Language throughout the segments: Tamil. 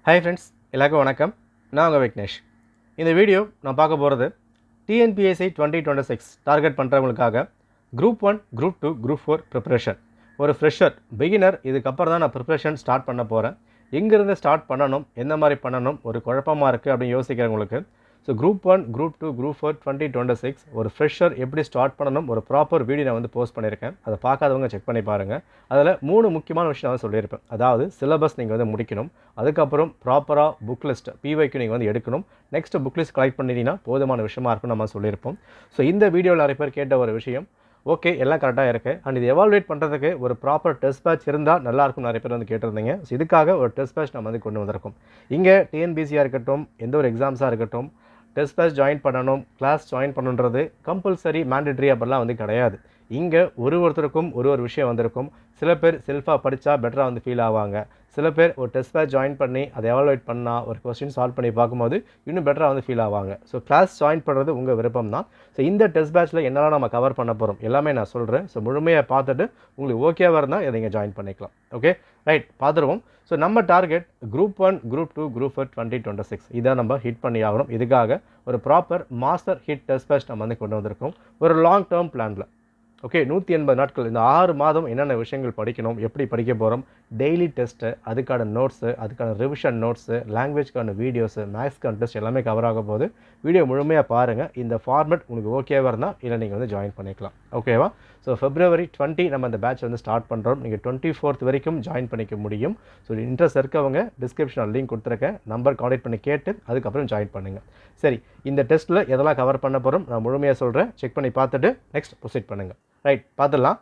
Hi friends, எல்லாருக்கும் வணக்கம். நான் உங்கள் விக்னேஷ். இந்த வீடியோ நான் பார்க்க போகிறது டிஎன்பிஎஸ்சி 2026 டார்கெட் பண்ணுறவங்களுக்காக குரூப் 1, குரூப் 2, குரூப் 4 ப்ரிப்பரேஷன். ஒரு ஃப்ரெஷர், பிகினர் இதுக்கப்புறம் தான் நான் ப்ரிப்பரேஷன் ஸ்டார்ட் பண்ண போகிறேன். எங்கேருந்து ஸ்டார்ட் பண்ணணும், எந்த மாதிரி பண்ணணும், ஒரு குழப்பமாக இருக்குது அப்படின்னு யோசிக்கிறவங்களுக்கு ஸோ குரூப் 1, குரூப் 2, குரூப் 4 2026 ஒரு ஃப்ரெஷர் எப்படி ஸ்டார்ட் பண்ணணும் ஒரு ப்ராப்பர் வீடியோ நான் வந்து போஸ்ட் பண்ணியிருக்கேன். அதை பார்க்காதவங்க செக் பண்ணி பாருங்கள். அதில் 3 முக்கியமான விஷயம் நான் சொல்லியிருப்பேன். அதாவது சிலபஸ் நீங்கள் வந்து முடிக்கணும், அதுக்கப்புறம் ப்ராப்பராக புக் லிஸ்ட் பிவைக்கு நீங்கள் வந்து எடுக்கணும், நெக்ஸ்ட் புக் லிஸ்ட் கலெக்ட் பண்ணிட்டீங்கன்னா போதுமான விஷயமா இருக்கும் நம்ம சொல்லியிருப்போம். ஸோ இந்த வீடியோவில் நிறைய பேர் கேட்ட ஒரு விஷயம், ஓகே எல்லாம் கரெக்டாக இருக்குது அண்ட் இது எவால்வேட் பண்ணுறதுக்கு ஒரு ப்ராப்பர் டெஸ்ட் பேட்ச் இருந்தால் நல்லாயிருக்கும் நிறைய பேர் வந்து கேட்டிருந்தீங்க. ஸோ இதுக்காக ஒரு டெஸ்ட் பேட்ச் நம்ம வந்து கொண்டு வந்திருக்கோம். இங்கே டிஎன்பிசியாக இருக்கட்டும், எந்த ஒரு எக்ஸாம்ஸாக இருக்கட்டும், டெஸ்ட் பேட்ச் ஜாயின் பண்ணணும், கிளாஸ் ஜாயின் பண்ணுன்றது கம்பல்சரி மேண்டட்ரி அப்படிலாம் வந்து கிடையாது. இங்கே ஒருத்தருக்கும் ஒரு விஷயம் வந்திருக்கும். சில பேர் செல்ஃபாக படித்தா பெட்டராக வந்து ஃபீல் ஆவாங்க, சில பேர் ஒரு டெஸ்ட் பேட்ச் ஜாயின் பண்ணி அதை எவாலுவேட் பண்ணால் ஒரு கொஸ்டின் சால்வ் பண்ணி பார்க்கும்போது இன்னும் பெட்டராக வந்து ஃபீல் ஆவாங்க. ஸோ கிளாஸ் ஜாயின் பண்ணுறது உங்கள் விருப்பம் தான். ஸோ இந்த டெஸ்ட் பேட்ச்சில் என்னெல்லாம் நம்ம கவர் பண்ண போகிறோம் எல்லாமே நான் சொல்கிறேன். ஸோ முழுமையாக பார்த்துட்டு உங்களுக்கு ஓகேவாக இருந்தால் இதை நீங்கள் ஜாயின் பண்ணிக்கலாம். ஓகே ரைட், பார்த்துருவோம். ஸோ நம்ம டார்கெட் குரூப் 1, குரூப் 2, குரூப் 4 2026 இதை நம்ம ஹிட் பண்ணி ஆகணும். இதுக்காக ஒரு proper master hit test batch நம்ம வந்து கொண்டு வந்திருக்கோம் ஒரு லாங் டேர்ம் பிளானில். ஓகே 180 நாட்கள், இந்த 6 மாதம் என்னென்ன விஷயங்கள் படிக்கணும், எப்படி படிக்க போகிறோம், டெய்லி டெஸ்ட்டு, அதுக்கான நோட்ஸு, அதுக்கான ரிவிஷன் நோட்ஸு, லாங்குவேஜ்க்கான வீடியோஸு, மேக்ஸ்க்கான டெஸ்ட் எல்லாமே கவர் ஆக போகுது. வீடியோ முழுமையாக பாருங்கள். இந்த ஃபார்மேட் உங்களுக்கு ஓகேவாக இருந்தால் இல்லை நீங்கள் வந்து ஜாயின் பண்ணிக்கலாம். ஓகேவா? ஸோ February 20 நம்ம இந்த பேட்ச் வந்து ஸ்டார்ட் பண்ணுறோம். நீங்கள் 24th வரைக்கும் ஜாயின் பண்ணிக்க முடியும். ஸோ இன்ட்ரெஸ்ட் இருக்கவங்க டிஸ்கிரிப்ஷனில் லிங்க் கொடுத்துருக்கேன், நம்பர் கான்டெக்ட் பண்ணி கேட்டு அதுக்கப்புறம் ஜாயின் பண்ணுங்கள். சரி, இந்த டெஸ்ட்டில் எதெல்லாம் கவர் பண்ண போகிறோம் நான் முழுமையாக சொல்கிறேன். செக் பண்ணி பார்த்துட்டு நெக்ஸ்ட் ப்ரொசீட் பண்ணுங்கள். ரைட், பார்த்துடலாம்.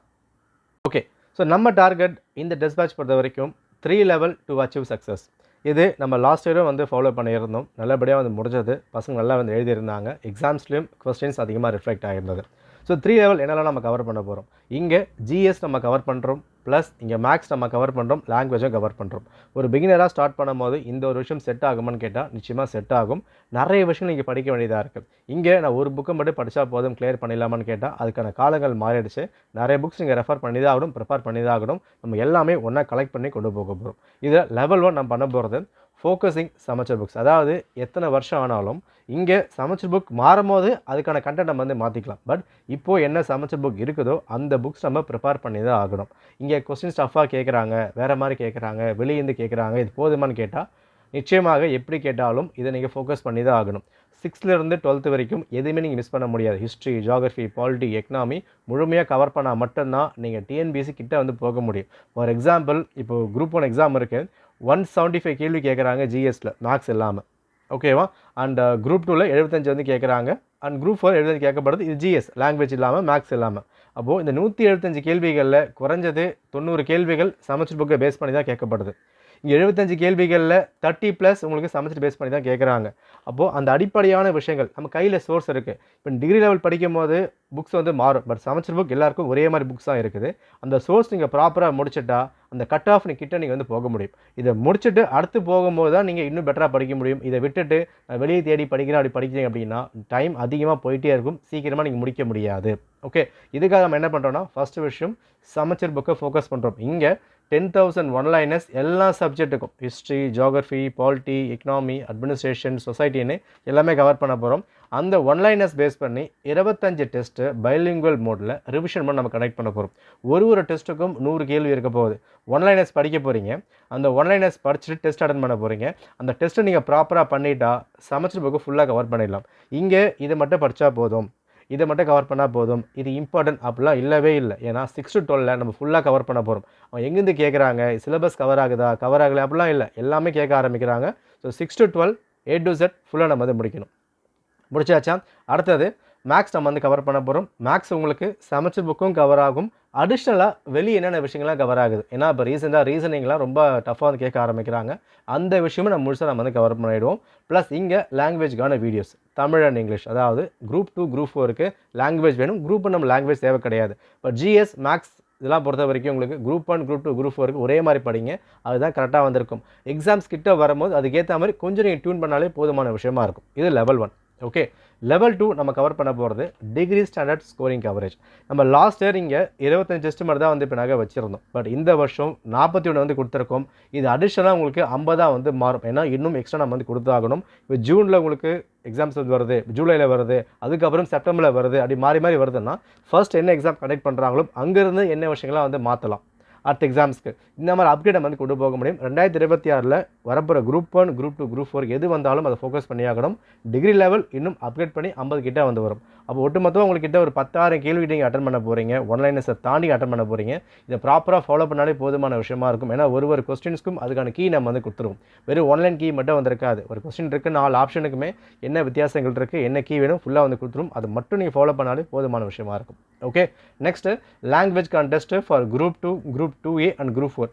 ஓகே, ஸோ நம்ம டார்கெட் இந்த டெஸ்ட் பேட்ச் பொறுத்த வரைக்கும் 3 level to achieve success. இது நம்ம லாஸ்ட் இயரும் வந்து ஃபாலோ பண்ணியிருந்தோம். நல்லபடியாக வந்து முடிஞ்சது. பசங்க நல்லா வந்து எழுதியிருந்தாங்க. எக்ஸாம்ஸ்லேயும் கொஸ்டின்ஸ் அதிகமாக ரிஃப்ளெக்ட் ஆகிருந்தது. ஸோ 3 level என்னெல்லாம் நம்ம கவர் பண்ண போகிறோம். இங்கே ஜிஎஸ் நம்ம கவர் பண்ணுறோம், ப்ளஸ் இங்கே மேக்ஸ் நம்ம கவர் பண்ணுறோம், லாங்குவேஜும் கவர் பண்ணுறோம். ஒரு பிகினராக ஸ்டார்ட் பண்ணும்போது இந்த ஒரு விஷயம் செட் ஆகுமான்னு கேட்டால் நிச்சயமாக செட் ஆகும். நிறைய விஷயம் நீங்கள் படிக்க வேண்டியதாக இருக்குது. இங்கே நான் ஒரு புக்கை மட்டும் படித்தா போதும் கிளியர் பண்ணிடலாமான்னு கேட்டால் அதுக்கான காலங்கள் மாறிடுச்சு. நிறைய புக்ஸ் நீங்கள் ரெஃபர் பண்ணி தான் ஆகணும், ப்ரிப்பேர் பண்ணி தான் ஆகணும். நம்ம எல்லாமே ஒன்றா கலெக்ட் பண்ணி கொண்டு போக போகிறோம். இதில் லெவல் 1 நம்ம பண்ண போகிறது ஃபோக்கஸிங் சமச்சர் புக்ஸ். அதாவது எத்தனை வருஷம் ஆனாலும் இங்கே சமச்சர் புக் மாறும்போது அதுக்கான கண்டென்ட் நம்ம வந்து மாற்றிக்கலாம். பட் இப்போது என்ன சமச்சர் புக் இருக்குதோ அந்த புக்ஸ் நம்ம ப்ரிப்பேர் பண்ணி தான் ஆகணும். இங்கே கொஸ்டின் டஃப்பாக கேட்குறாங்க, வேறு மாதிரி கேட்குறாங்க, வெளியேந்து கேட்குறாங்க, இது போதுமான்னு கேட்டால் நிச்சயமாக எப்படி கேட்டாலும் இதை நீங்கள் ஃபோக்கஸ் பண்ணி தான் ஆகணும். 6th-லேருந்து 12th வரைக்கும் எதுவுமே நீங்கள் மிஸ் பண்ண முடியாது. ஹிஸ்ட்ரி, ஜியாகிரஃபி, பாலிட்டி, எக்கனாமி முழுமையாக கவர் பண்ணால் மட்டும்தான் நீங்கள் டிஎன்பிஎஸ்சி கிட்ட வந்து போக முடியும். ஃபார் எக்ஸாம்பிள், இப்போது குரூப் 1 எக்ஸாம் இருக்குது, 175 கேள்வி கேட்குறாங்க ஜிஎஸ்சில் மேக்ஸ் இல்லாமல். ஓகேவா? அண்ட் குரூப் 2ல் 75 வந்து கேட்குறாங்க. And group 4 75 கேட்கப்படுது. இது ஜிஎஸ் லாங்குவேஜ் இல்லாமல், மேக்ஸ் இல்லாமல். அப்போது இந்த 175 கேள்விகளில் குறைஞ்சது 90 கேள்விகள் சமச்சர் புக்கை பேஸ் பண்ணி தான் கேட்கப்படுது. இங்கே 75 கேள்விகளில் 30+ உங்களுக்கு சமச்சர் பேஸ் பண்ணி தான் கேட்குறாங்க. அப்போது அந்த அடிப்படையான விஷயங்கள் நம்ம கையில் சோர்ஸ் இருக்குது. இப்போ டிகிரி லெவல் படிக்கும் போது புக்ஸ் வந்து மாறும், பட் சமச்சர் புக் எல்லாருக்கும் ஒரே மாதிரி புக்ஸ் தான் இருக்குது. அந்த சோர்ஸ் நீங்கள் ப்ராப்பராக முடிச்சுட்டா அந்த கட் ஆஃப் கிட்ட நீங்கள் வந்து போக முடியும். இதை முடிச்சுட்டு அடுத்து போகும்போது தான் நீங்கள் இன்னும் பெட்டராக படிக்க முடியும். இதை விட்டுட்டு வெளியே தேடி படிக்கிறேன் அப்படி படிக்கிறீங்க அப்படின்னா டைம் அதிகமாக போயிட்டே இருக்கும், சீக்கிரமாக நீங்கள் முடிக்க முடியாது. ஓகே, இதுக்காக நம்ம என்ன பண்ணுறோன்னா ஃபஸ்ட்டு விஷயம் சமச்சர் புக்கை ஃபோக்கஸ் பண்ணுறோம். இங்கே 10,000 ஒன்லைனர்ஸ் எல்லா சப்ஜெக்ட்டுக்கும், history, geography, polity, economy, administration, சொசைட்டின்னு எல்லாமே கவர் பண்ண போகிறோம். அந்த ஒன்லைனர்ஸ் பேஸ் பண்ணி 25 டெஸ்ட்டு பைலிங்குவல் மோடில் ரிவிஷன் பண்ணி நம்ம கனெக்ட் பண்ண போகிறோம். ஒரு டெஸ்ட்டுக்கும் 100 கேள்வி இருக்க போகுது. ஒன்லைனர்ஸ் படிக்க போகிறீங்க, அந்த ஒன்லைனர்ஸ் படிச்சுட்டு டெஸ்ட் அட்டன் பண்ண போகிறீங்க. அந்த டெஸ்ட்டை நீங்கள் ப்ராப்பராக பண்ணிட்டா சமச்சர் புக்கு ஃபுல்லாக கவர் பண்ணிடலாம். இங்கே இதை மட்டும் படித்தா போதும், இதை மட்டும் கவர் பண்ணால் போதும், இது இம்பார்ட்டன்ட் அப்படிலாம் இல்லவே இல்லை. ஏன்னா 6 to 12 நம்ம ஃபுல்லாக கவர் பண்ண போகிறோம். அவன் எங்கேருந்து கேட்குறாங்க, சிலபஸ் கவர் ஆகுதா கவர் ஆகலை அப்படிலாம் இல்லை, எல்லாமே கேட்க ஆரம்பிக்கிறாங்க. So 6 to 12 A to Z ஃபுல்லாக நம்ம வந்து முடிக்கணும். முடிச்சாச்சா? அடுத்தது மேக்ஸ் நம்ம வந்து கவர் பண்ண போகிறோம். மேக்ஸ் உங்களுக்கு சமச்சர் புக்கும் கவர் ஆகும், அடிஷ்னலாக வெளியே என்னென்ன விஷயங்கள்லாம் கவர் ஆகுது. ஏன்னா இப்போ ரீசனிங்லாம் ரொம்ப டஃப்பாக வந்து கேட்க ஆரம்பிக்கிறாங்க. அந்த விஷயமும் நம்ம முழுசாக நம்ம வந்து கவர் பண்ணிவிடுவோம். ப்ளஸ் இங்கே லாங்குவேஜ்க்கான வீடியோஸ் தமிழ் அண்ட் இங்கிலீஷ். அதாவது குரூப் 2, குரூப் 4க்கு லாங்குவேஜ் வேணும், குரூப் 1 நம்ம லாங்குவேஜ் தேவை கிடையாது. பட் ஜிஎஸ், மேக்ஸ் இதெல்லாம் பொறுத்த வரைக்கும் உங்களுக்கு குரூப் 1, குரூப் 2, குரூப் 4க்கு ஒரே மாதிரி படிங்க, அதுதான் கரெக்டாக வந்திருக்கும். எக்ஸாம்ஸ் கிட்ட வரும்போது அதுக்கேற்ற மாதிரி கொஞ்சம் நீங்கள் டியூன் பண்ணாலே போதுமான விஷயமா இருக்கும். இது லெவல் 1. ஓகே. லெவல் 2 நம்ம கவர் பண்ண போகிறது டிகிரி ஸ்டாண்டர்ட் ஸ்கோரிங் கவரேஜ். நம்ம லாஸ்ட் இயர் இங்கே 25 டெஸ்ட் மட்டும் தான் வந்து இப்போ நாங்கள் வச்சுருந்தோம். பட் இந்த வருஷம் 41 வந்து கொடுத்துருக்கோம். இது அடிஷனலாக உங்களுக்கு 50 வந்து மாறும். ஏன்னா இன்னும் எக்ஸ்ட்ரா நம்ம வந்து கொடுத்தாகணும். இப்போ ஜூனில் உங்களுக்கு எக்ஸாம்ஸ் வந்து வருது, ஜூலையில் வருது, அதுக்கப்புறம் செப்டம்பரில் வருது, அப்படி மாறி மாறி வருதுன்னா ஃபர்ஸ்ட் என்ன எக்ஸாம் கண்டக்ட் பண்ணுறாங்களோ அங்கேருந்து என்ன விஷயங்கள்லாம் வந்து மாற்றலாம் அடுத்த எக்ஸாம்ஸ்க்கு இந்த மாதிரி அப்டேட் நம்ம வந்து கொண்டு போக முடியும். 2026 வரப்போகிற குரூப் 1, குரூப் 2, குரூப் 4 எது வந்தாலும் அதை ஃபோக்கஸ் பண்ணியாகணும். டிகிரி லெவல் இன்னும் அப்கிரேட் பண்ணி 50 கிட்ட வந்து வரும். அப்போ ஒட்டுமொத்தமாக உங்கள்கிட்ட ஒரு 10,000 கேள்வி நீங்கள் அட்டன் பண்ண போகிறீங்க, ஒன்லைனஸை தாண்டி அட்டன் பண்ண போகிறீங்க. இதை ப்ராப்பராக ஃபாலோ பண்ணாலே போதுமான விஷயமா இருக்கும். ஏன்னா ஒரு கொஸ்டின்ஸ்க்கும் அதுக்கான கீ நம்ம வந்து கொடுத்துருவோம். வெறும் ஒன்லைன் கீ மட்டும் வந்திருக்காது. ஒரு கொஸ்டின் இருக்குது, 4 ஆப்ஷனுக்குமே என்ன வித்தியாசங்கள் இருக்குது, என்ன கீ வேணும் ஃபுல்லாக வந்து கொடுத்துரும். அது மட்டும் நீங்கள் ஃபாலோ பண்ணாலே போதுமான விஷயமா இருக்கும். Okay. Next language contest for group 2, group 2A and group 4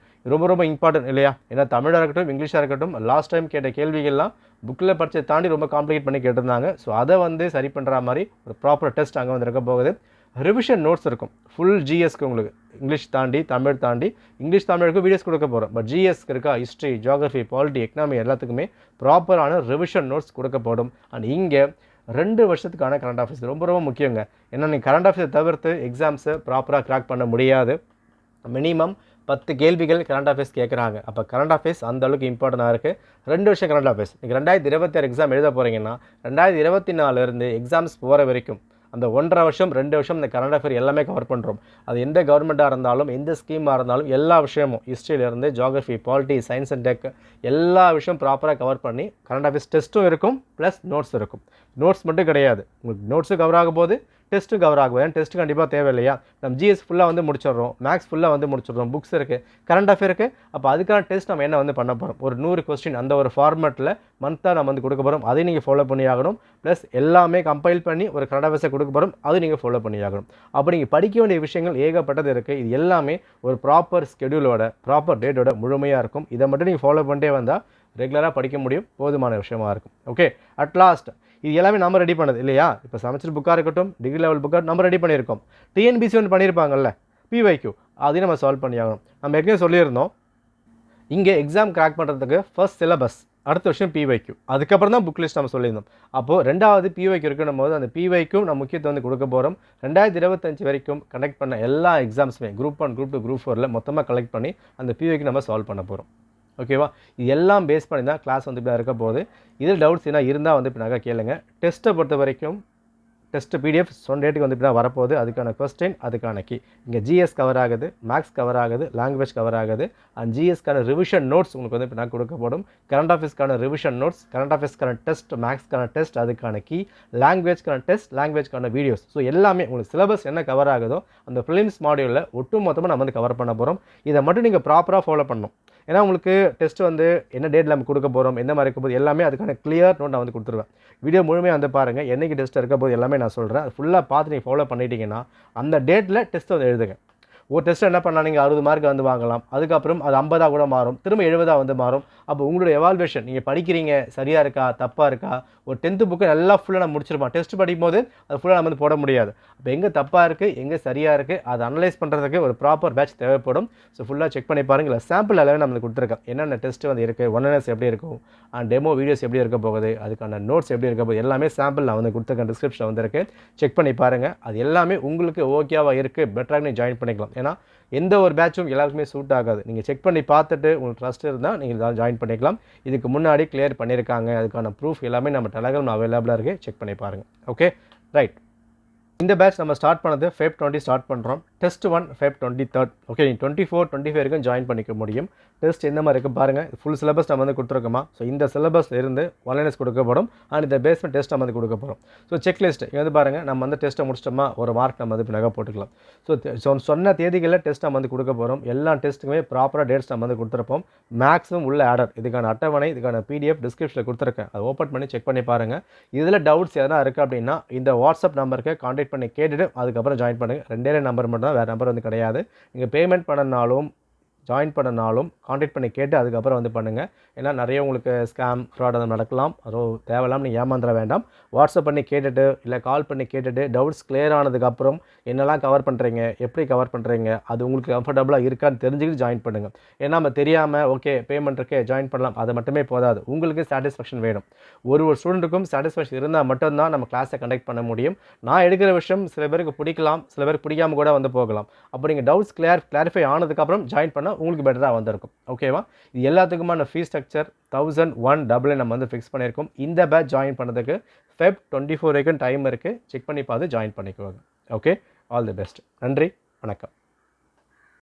ரொம்ப இம்பார்ட்டன்ட் இல்லையா? ஏன்னா தமிழாக இருக்கட்டும், இங்கிலீஷாக இருக்கட்டும், லாஸ்ட் டைம் கேட்ட கேள்விகள்லாம் புக்கில் படித்து தாண்டி ரொம்ப காம்ப்ளிகேட் பண்ணி கேட்டிருந்தாங்க. ஸோ அதை வந்து சரி பண்ணுற மாதிரி ஒரு ப்ராப்பர் டெஸ்ட் அங்கே வந்து இருக்க போகுது. ரிவிஷன் நோட்ஸ் இருக்கும் ஃபுல் ஜிஎஸ்க்கு. உங்களுக்கு இங்கிலீஷ் தாண்டி தமிழ் தாண்டி இங்கிலீஷ் தமிழுக்கு வீடியோஸ் கொடுக்க போகிறோம். பட் ஜிஎஸ்க்கு இருக்கா, ஹிஸ்ட்ரி, ஜியாகிரஃபி, பாலிட்டி, எக்கனாமி எல்லாத்துக்குமே ப்ராப்பரான ரிவிஷன் நோட்ஸ் கொடுக்கப்படும். அண்ட் இங்கே 2 வருஷத்துக்கான கரண்ட் அஃபேர்ஸ் ரொம்ப முக்கியங்க. ஏன்னா நீங்கள் கரண்ட் அஃபேர்ஸை தவிர்த்து எக்ஸாம்ஸை ப்ராப்பராக கிராக் பண்ண முடியாது. மினிமம் 10 கேள்விகள் கரண்ட் அஃபேர்ஸ் கேட்குறாங்க. அப்போ கரண்ட் அஃபேர்ஸ் அந்த அளவுக்கு இம்பார்ட்டண்டாக இருக்குது. 2 வருஷம் கரண்ட் அஃபேர்ஸ். நீங்கள் 2026 எக்ஸாம் எழுத போகிறீங்கன்னா 2024 எக்ஸாம்ஸ் போகிற வரைக்கும் அந்த 1.5 வருஷம் 2 வருஷம் இந்த கரண்ட் அஃபேர் எல்லாமே கவர் பண்ணுறோம். அது எந்த கவர்மெண்ட்டாக இருந்தாலும் எந்த ஸ்கீமாக இருந்தாலும் எல்லா விஷயமும் ஹிஸ்ட்ரியிலேருந்து geography, polity, science and tech எல்லா விஷயம் ப்ராப்பராக கவர் பண்ணி கரண்ட் அஃபேர்ஸ் டெஸ்ட்டும் இருக்கும், ப்ளஸ் நோட்ஸ் இருக்கும். நோட்ஸ் மட்டும் கிடையாது, உங்களுக்கு நோட்ஸும் கவர் ஆக போது, டெஸ்ட்டு கவர் ஆகும். ஏன்னா டெஸ்ட்டு கண்டிப்பாக தேவை இல்லையா? நம்ம ஜிஎஸ் ஃபுல்லாக வந்து முடிச்சிடுறோம், மேக்ஸ் ஃபுல்லாக வந்து முடிச்சிடுறோம், புக்ஸ் இருக்குது, கரண்ட் அஃபேர் இருக்குது. அப்போ அதுக்கான டெஸ்ட் நம்ம என்ன வந்து பண்ண போகிறோம்? ஒரு 100 கொஸ்டின் அந்த ஒரு ஃபார்மேட்டில் மந்த்தாக நம்ம வந்து கொடுக்க போகிறோம். அதை நீங்கள் ஃபாலோ பண்ணி ஆகணும். ப்ளஸ் எல்லாமே கம்பைல் பண்ணி ஒரு கரண்ட் அஃபேர்ஸை கொடுக்க போகிறோம். அது நீங்கள் ஃபாலோ பண்ணி ஆகணும். அப்போ நீங்கள் படிக்க வேண்டிய விஷயங்கள் ஏகப்பட்டது இருக்குது. இது எல்லாமே ஒரு ப்ராப்பர் ஸ்கெடியூலோட, ப்ராப்பர் டேட்டோட முழுமையாக இருக்கும். இதை மட்டும் நீங்கள் ஃபாலோ பண்ணிட்டே வந்தால் ரெகுலராக படிக்க முடியும். போதுமான விஷயமா இருக்கும். ஓகே. அட் லாஸ்ட் இது எல்லாமே நம்ம ரெடி பண்ணது இல்லையா? இப்போ செமஸ்டர் புக்காக இருக்கட்டும், டிகிரி லெவல் புக்காக நம்ம ரெடி பண்ணியிருக்கோம். டிஎன்பிசி ஒன்று பண்ணியிருப்பாங்கல்ல, பிவைக்யூ, அதையும் நம்ம சால்வ் பண்ணி ஆகணும். நம்ம ஏற்கனவே சொல்லியிருந்தோம், இங்கே எக்ஸாம் கிராக் பண்ணுறதுக்கு ஃபர்ஸ்ட் சிலபஸ், அடுத்த விஷயம் பிவைக்யூ, அதுக்கப்புறம் தான் புக் லிஸ்ட் நம்ம சொல்லியிருந்தோம். அப்போது 2வது பிவைக்யூ இருக்கணும் போது அந்த பிவைக்யூ நம்ம முக்கியத்துவம் வந்து கொடுக்க போகிறோம். 2025 வரைக்கும் கனெக்ட் பண்ண எல்லா எக்ஸாம்ஸுமே குரூப் 1, குரூப் 2, குரூப் 4 மொத்தமாக கலெக்ட் பண்ணி அந்த பிவைக்யூ நம்ம சால்வ் பண்ண போகிறோம். ஓகேவா? இது எல்லாம் பேஸ் பண்ணி தான் கிளாஸ் வந்து இப்படி இருக்க போகுது. இதில் டவுட்ஸ் என்ன இருந்தால் வந்து இப்போ நாங்கள் கேளுங்க. டெஸ்ட்டை பொறுத்த வரைக்கும் டெஸ்ட் பிடிஎஃப் சொன்ன டேட்டுக்கு வந்து இப்படி தான் வரப்போகுது. அதுக்கான கொஸ்டின், அதுக்கான கீ. இங்கே ஜிஎஸ் கவர் ஆகுது, மேக்ஸ் கவர் ஆகுது, லாங்குவேஜ் கவர் ஆகுது. அண்ட் ஜிஎஸ்க்கான ரிவிஷன் நோட்ஸ் உங்களுக்கு வந்து இப்போ நான் கொடுக்கப்படும். கரண்ட் அஃபேர்ஸ்க்கான ரிவிஷன் நோட்ஸ், கரண்ட் அஃபேர்ஸ்க்கான டெஸ்ட், மேக்ஸ்க்கான டெஸ்ட், அதுக்கான கீ, லாங்குவேஜ்க்கான டெஸ்ட், லாங்குவேஜ்க்கான வீடியோஸ். ஸோ எல்லாமே உங்களுக்கு சிலபஸ் என்ன கவர் ஆகுதோ அந்த ஃபிலிம்ஸ் மாடியூலில் ஒட்டு மொத்தமாக நம்ம வந்து கவர் பண்ண போகிறோம். இதை மட்டும் நீங்கள் ப்ராப்பராக ஃபாலோ பண்ணணும். ஏன்னா உங்களுக்கு டெஸ்ட் வந்து என்ன டேட்டில் நம்ம கொடுக்க போகிறோம், எந்த மாதிரி இருக்க போது எல்லாமே அதுக்கான கிளியர் நோட் நான் வந்து கொடுத்துருவேன். வீடியோ முழுமையாக வந்து பாருங்கள். என்றைக்கு டெஸ்ட் இருக்க போது எல்லாமே நான் சொல்கிறேன். அது ஃபுல்லாக பார்த்து நீங்கள் ஃபாலோ பண்ணிட்டீங்கன்னா அந்த டேட்டில் டெஸ்ட் வந்து எழுதுங்க. ஒரு டெஸ்ட் என்ன பண்ணலாம், நீங்கள் 60 மார்க் வந்து வாங்கலாம். அதுக்கப்புறம் அது 50 கூட மாறும், திரும்ப 70 வந்து மாறும். அப்போ உங்களுடைய எவால்வேஷன், நீங்கள் படிக்கிறீங்க சரியாக இருக்கா தப்பாக இருக்கா. ஒரு 10th புக்கு நல்லா ஃபுல்லாக நம்ம முடிச்சிருப்போம். டெஸ்ட் படிக்கும் போது அது ஃபுல்லாக நம்ம வந்து போட முடியாது. அப்போ எங்கே தப்பாக இருக்குது, எங்கே சரியாக இருக்குது, அதை அனலைஸ் பண்ணுறதுக்கு ஒரு ப்ராப்பர் பேட்ச் தேவைப்படும். ஸோ ஃபுல்லாக செக் பண்ணி பாருங்கள். இல்லை சாம்பிள் எல்லாமே நம்ம கொடுத்துருக்கேன். என்னென்ன டெஸ்ட் வந்து இருக்குது, ஒன்லைனர்ஸ் எப்படி இருக்கும், டெமோ வீடியோஸ் எப்படி இருக்க போகுது, அதுக்கான நோட்ஸ் எப்படி இருக்க போகுது, எல்லாமே சாம்பிள் நான் வந்து கொடுத்துருக்கேன். டிஸ்கிரிப்ஷனில் வந்துருக்கு, செக் பண்ணி பாருங்கள். அது எல்லாமே உங்களுக்கு ஓகேவாக இருக்குது, பெட்டராக நீங்கள் ஜாயின் பண்ணிக்கலாம். ஏன்னா எந்த ஒரு பேட்சும் எல்லாருக்குமே சூட் ஆகாது. நீங்கள் செக் பண்ணி பார்த்துட்டு உங்களுக்கு ட்ரஸ்ட் இருந்தால் நீங்கள் இதை ஜாயின் பண்ணிக்கலாம். இதுக்கு முன்னாடி கிளியர் பண்ணியிருக்காங்க. அதுக்கான ப்ரூஃப் எல்லாமே நம்ம டெலகிராம் அவைலபிளாக இருக்குது. செக் பண்ணி பாருங்கள். Okay, right. இந்த பேட்ச் நம்ம ஸ்டார்ட் பண்ணது Feb 20 ஸ்டார்ட் பண்ணுறோம். Test 1 Feb 23. ஓகே, நீங்கள் 24, 25 வரைக்கும் ஜாயின் பண்ணிக்க முடியும். டெஸ்ட் எந்த மாதிரி இருக்குது பாருங்கள். ஃபுல் சிலபஸ் நம்ம வந்து கொடுத்துருக்கோமா. ஸோ இந்த சிலபஸில் இருந்து ஒன்லைனஸ் கொடுக்கப்படும். அண்ட் இந்த பேஸ்மெண்ட் டெஸ்ட் நம்ம வந்து கொடுக்க போகிறோம். ஸோ செக்லிஸ்ட் இங்கே வந்து பாருங்கள். நம்ம வந்து டெஸ்ட்டை முடிச்சிட்டோமா, ஒரு மார்க் நம்ம வந்து இப்போ நகை போட்டுக்கலாம். ஸோ சொன்ன தேதிகளில் டெஸ்ட் நம்ம வந்து கொடுக்க போகிறோம். எல்லா டெஸ்ட்டுக்குமே ப்ராப்பராக டேட்ஸ் நம்ம வந்து கொடுத்துருப்போம். மேக்ஸிமம் உள்ள ஆர்டர், இதுக்கான அட்டவணை, இதுக்கான PDF டிஸ்கிரிப்ஷனில் கொடுத்துருக்கேன். அதை ஓப்பன் பண்ணி செக் பண்ணி பாருங்கள். இதில் டவுட்ஸ் எதனா இருக்குது அப்படின்னா இந்த வாட்ஸ்அப் நம்பருக்கு கான்டாக்ட் பண்ணி கேட்டுட்டு அதுக்கப்புறம் ஜாயின் பண்ணுங்கள். 2 நம்பர் மட்டும் தான், வேறு நம்பர் வந்து கிடையாது. நீங்கள் பேமெண்ட் பண்ணனாலும் ஜாயின் பண்ணனாலும் காண்டாக்ட் பண்ணி கேட்டு அதுக்கப்புறம் வந்து பண்ணுங்கள். ஏன்னா நிறைய உங்களுக்கு ஸ்கேம் ஃப்ராட் அது நடக்கலாம். தேவையில்லாமல் நீங்கள் ஏமாந்துட வேண்டாம். வாட்ஸ்அப் பண்ணி கேட்டுட்டு இல்லை கால் பண்ணி கேட்டுட்டு டவுட்ஸ் கிளியர் ஆனதுக்கப்புறம் என்னெல்லாம் கவர் பண்ணுறீங்க, எப்படி கவர் பண்ணுறீங்க, அது உங்களுக்கு கம்ஃபர்டபுளாக இருக்கான்னு தெரிஞ்சுக்கிட்டு ஜாயின் பண்ணுங்கள். ஏன்னா நம்ம தெரியாமல் ஓகே பேமெண்ட் இருக்கே ஜாயின் பண்ணலாம் அது மட்டுமே போதாது. உங்களுக்கு சாட்டிஸ்ஃபேக்ஷன் வேணும். ஒரு ஸ்டூடெண்ட்டுக்கும் சாட்டிஸ்ஃபேக்ஷன் இருந்தால் மட்டும்தான் நம்ம கிளாஸை கண்டக்ட் பண்ண முடியும். நான் எடுக்கிற விஷயம் சில பேருக்கு பிடிக்கலாம், சில பேருக்கு பிடிக்காம கூட வந்து போகலாம். அப்போ நீங்கள் டவுட்ஸ் கிளாரிஃபை ஆனதுக்கப்புறம் ஜாயின் பண்ணால் உங்களுக்கு பெட்டராக வந்திருக்கும். ஓகேவா? இது எல்லாத்துக்குமான ஃபீஸ் ஸ்ட்ரக்சர் 1100 நம்ம வந்து ஃபிக்ஸ் பண்ணியிருக்கோம். இந்த பேட்ச் ஜாயின் பண்ணதுக்கு Feb 24 வரைக்கும் டைம் இருக்குது. செக் பண்ணி பார்த்து ஜாயின் பண்ணிக்குவாங்க. Okay, all the best. நன்றி, வணக்கம்.